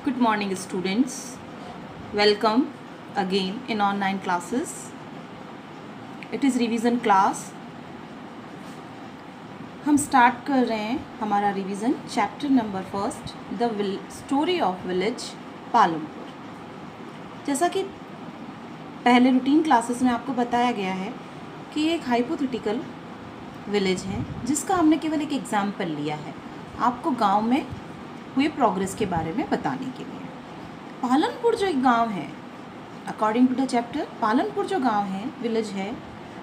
Good morning, students. Welcome again in online classes. It is revision class. हम start कर रहे हैं हमारा revision chapter number first the story of village Palampur. जैसा कि पहले रूटीन क्लासेस में आपको बताया गया है कि ये एक हाइपोथेटिकल विलेज है जिसका हमने केवल एक एग्जाम्पल लिया है आपको गांव में हुए प्रोग्रेस के बारे में बताने के लिए। पालनपुर जो एक गांव है, according to the chapter, Palanpur जो गांव है, विलेज है,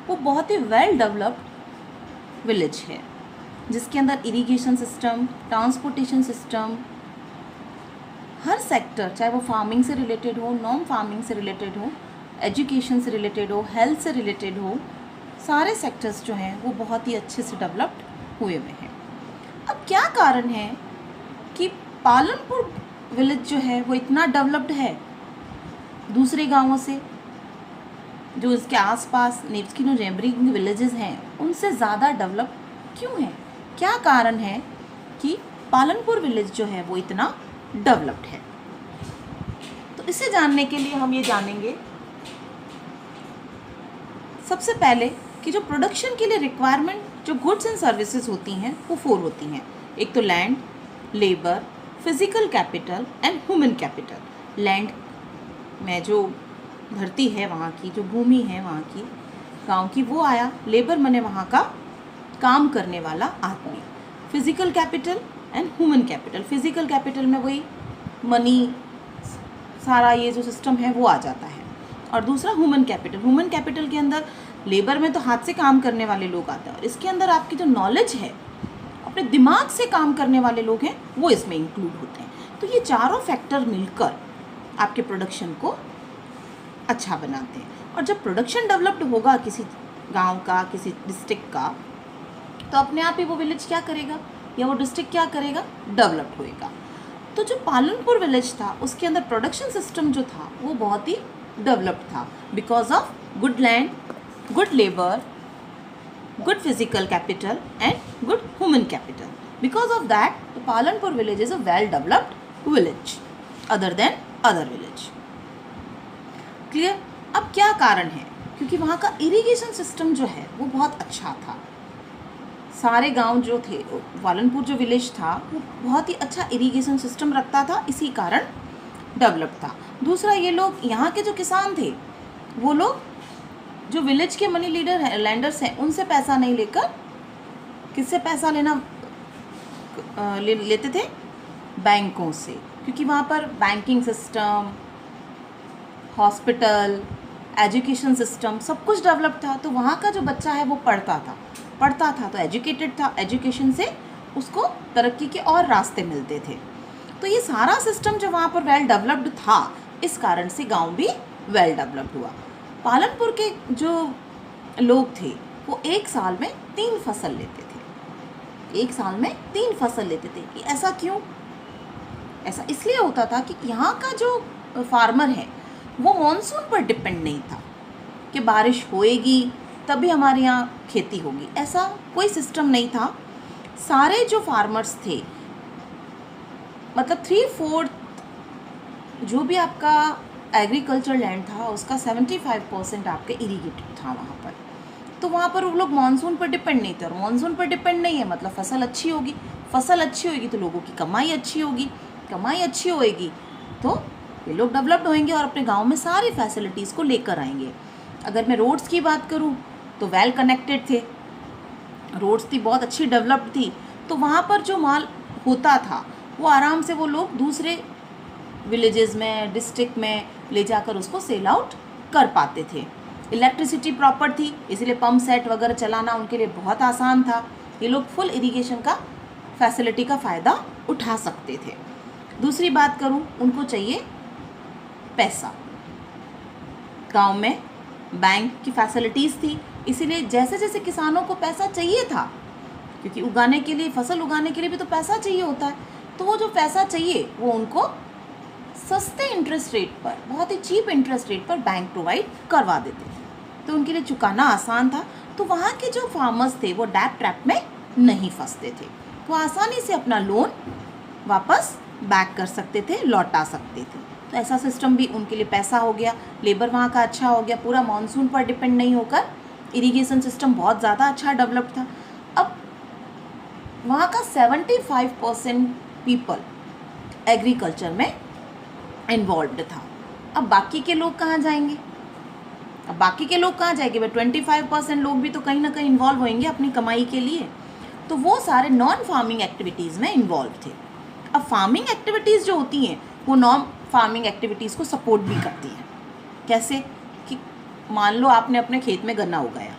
वो बहुत ही वेल डेवलप्ड विलेज है जिसके अंदर इरिगेशन सिस्टम, ट्रांसपोर्टेशन सिस्टम, हर सेक्टर, चाहे वो फार्मिंग से रिलेटेड हो, नॉन फार्मिंग से रिलेटेड हो, एजुकेशन से रिलेटेड हो, हेल्थ से रिलेटेड हो, सारे सेक्टर्स जो हैं वो बहुत ही अच्छे से डेवलप्ड हुए हैं। अब क्या कारण है कि पालनपुर विलेज जो है वो इतना डेवलप्ड है दूसरे गांवों से, जो इसके आसपास नेबर्स और नेबरिंग विलेजेस हैं उनसे ज़्यादा डेवलप क्यों है? क्या कारण है कि पालनपुर विलेज जो है वो इतना डेवलप्ड है? तो इसे जानने के लिए हम ये जानेंगे सबसे पहले कि जो प्रोडक्शन के लिए रिक्वायरमेंट जो गुड्स एंड सर्विसेज होती हैं वो 4 होती हैं। एक तो land, labour, physical capital and human capital. Land में जो धरती है वहाँ की, जो भूमि है वहाँ की, गांव की, वो आया। लेबर मने वहाँ का काम करने वाला आदमी। Physical capital and human capital. Physical capital में वही मनी, सारा ये जो सिस्टम है वो आ जाता है। और दूसरा ह्यूमन कैपिटल। ह्यूमन कैपिटल के अंदर लेबर में तो हाथ से काम करने वाले लोग आते हैं और इसके अंदर आपकी जो नॉलेज है, अपने दिमाग से काम करने वाले लोग हैं, वो इसमें इंक्लूड होते हैं। तो ये चारों फैक्टर मिलकर आपके प्रोडक्शन को अच्छा बनाते हैं। और जब प्रोडक्शन डेवलप्ड होगा किसी गांव का, किसी डिस्ट्रिक्ट का, तो अपने आप ही वो विलेज क्या करेगा या वो डिस्ट्रिक्ट क्या करेगा? डेवलप्ड होएगा। तो जो पालनपुर विलेज था उसके अंदर प्रोडक्शन सिस्टम जो था वो बहुत ही डेवलप्ड था because of good land, good labour, good physical capital and good human capital. Because of that, the Palanpur village is a well developed village other than other village. Clear? अब क्या कारण है? क्योंकि वहाँ का irrigation system जो है वो बहुत अच्छा था। सारे गांव जो थे, पालनपुर जो विलेज था वो बहुत ही अच्छा इरिगेशन सिस्टम रखता था, इसी कारण डेवलप था। दूसरा, ये लोग, यहाँ के जो किसान थे, वो लोग जो विलेज के मनी लीडर हैं, लैंडर्स हैं, उनसे पैसा नहीं लेकर किससे पैसा लेते थे? बैंकों से। क्योंकि वहाँ पर banking system, hospital, education system सब कुछ डेवलप था। तो वहाँ का जो बच्चा है वो पढ़ता था तो एजुकेटेड था, एजुकेशन से उसको तरक्की के और रास्ते मिलते थे। तो ये सारा सिस्टम जो वहाँ पर वेल डेवलप्ड था, इस कारण से गाँव भी वेल डेवलप्ड हुआ। पालनपुर के जो लोग थे वो एक साल में 3 फसल लेते थे। एक साल में 3 फसल लेते थे। कि ऐसा क्यों? ऐसा इसलिए होता था कि यहाँ का जो फार्मर है वो मॉनसून पर डिपेंड नहीं था कि बारिश होएगी तभी हमारे यहाँ खेती होगी, ऐसा कोई सिस्टम नहीं था। सारे जो फार्मर्स थे, मतलब 3/4 जो भी आपका एग्रीकल्चर लैंड था उसका 75% आपके इरीगेटेड था वहाँ पर। तो वहाँ पर वो लोग मानसून पर डिपेंड नहीं थे। और मानसून पर डिपेंड नहीं है मतलब फसल अच्छी होगी। फसल अच्छी होगी तो लोगों की कमाई अच्छी होगी। कमाई अच्छी होएगी तो ये लोग डेवलप्ड होंगे और अपने गांव में सारी फैसिलिटीज़ को लेकर आएंगे। अगर मैं रोड्स की बात करूँ तो वेल कनेक्टेड थे, रोड्स थी, बहुत अच्छी डेवलप्ड थी। तो वहाँ पर जो माल होता था वो आराम से वो लोग दूसरे विलेजेस में, डिस्ट्रिक्ट में ले जाकर उसको सेल आउट कर पाते थे। इलेक्ट्रिसिटी प्रॉपर थी, इसलिए पंप सेट वगैरह चलाना उनके लिए बहुत आसान था। ये लोग फुल इरिगेशन का फैसिलिटी का फ़ायदा उठा सकते थे। दूसरी बात करूं, उनको चाहिए पैसा। गांव में बैंक की फैसिलिटीज़ थी, इसीलिए जैसे जैसे किसानों को पैसा चाहिए था, क्योंकि उगाने के लिए, फसल उगाने के लिए भी तो पैसा चाहिए होता है, तो वो जो पैसा चाहिए वो उनको सस्ते इंटरेस्ट रेट पर, बहुत ही चीप इंटरेस्ट रेट पर बैंक प्रोवाइड करवा देते थे। तो उनके लिए चुकाना आसान था। तो वहाँ के जो फार्मर्स थे वो डेट ट्रैप में नहीं फंसते थे, तो आसानी से अपना लोन वापस बैक कर सकते थे, लौटा सकते थे। तो ऐसा सिस्टम भी उनके लिए पैसा हो गया, लेबर वहाँ का अच्छा हो गया, पूरा मानसून पर डिपेंड नहीं होकर इरिगेशन सिस्टम बहुत ज़्यादा अच्छा डेवलप था। अब वहाँ का 75% पीपल एग्रीकल्चर में इन्वॉल्व्ड था। अब बाकी के लोग कहाँ जाएंगे? अब बाकी के लोग कहाँ जाएंगे? 25% लोग भी तो कहीं ना कहीं इन्वॉल्व होंगे अपनी कमाई के लिए। तो वो सारे नॉन फार्मिंग एक्टिविटीज़ में इन्वॉल्व थे। अब फार्मिंग एक्टिविटीज़ जो होती हैं वो नॉन फार्मिंग एक्टिविटीज़ को सपोर्ट भी करती हैं। कैसे? कि मान लो आपने अपने खेत में गन्ना उगाया,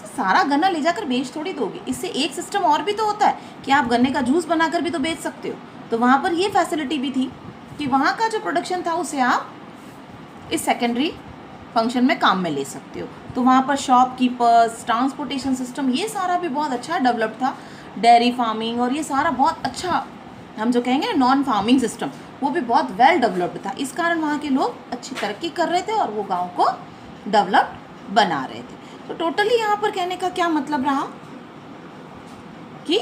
सारा गन्ना ले जाकर बेच थोड़ी दोगे। इससे एक सिस्टम और भी तो होता है कि आप गन्ने का जूस बनाकर भी तो बेच सकते हो। तो वहाँ पर ये फैसिलिटी भी थी कि वहाँ का जो प्रोडक्शन था उसे आप इस सेकेंडरी फंक्शन में काम में ले सकते हो। तो वहाँ पर शॉपकीपर्स, ट्रांसपोर्टेशन सिस्टम, ये सारा भी बहुत अच्छा डेवलप था। डेयरी फार्मिंग और ये सारा बहुत अच्छा, हम जो कहेंगे ना नॉन फार्मिंग सिस्टम, वो भी बहुत वेल डेवलप्ड था। इस कारण वहाँ के लोग अच्छी तरक्की कर रहे थे और वो गाँव को डेवलप्ड बना रहे थे। तो टोटली यहाँ पर कहने का क्या मतलब रहा कि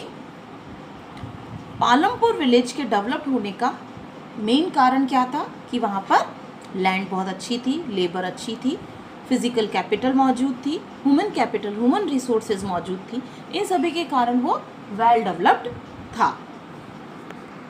पालमपुर विलेज के डेवलप होने का मेन कारण क्या था कि वहाँ पर लैंड बहुत अच्छी थी, लेबर अच्छी थी, फिजिकल कैपिटल मौजूद थी, ह्यूमन कैपिटल, ह्यूमन रिसोर्सेज मौजूद थी। इन सभी के कारण वो वेल डेवलप्ड था।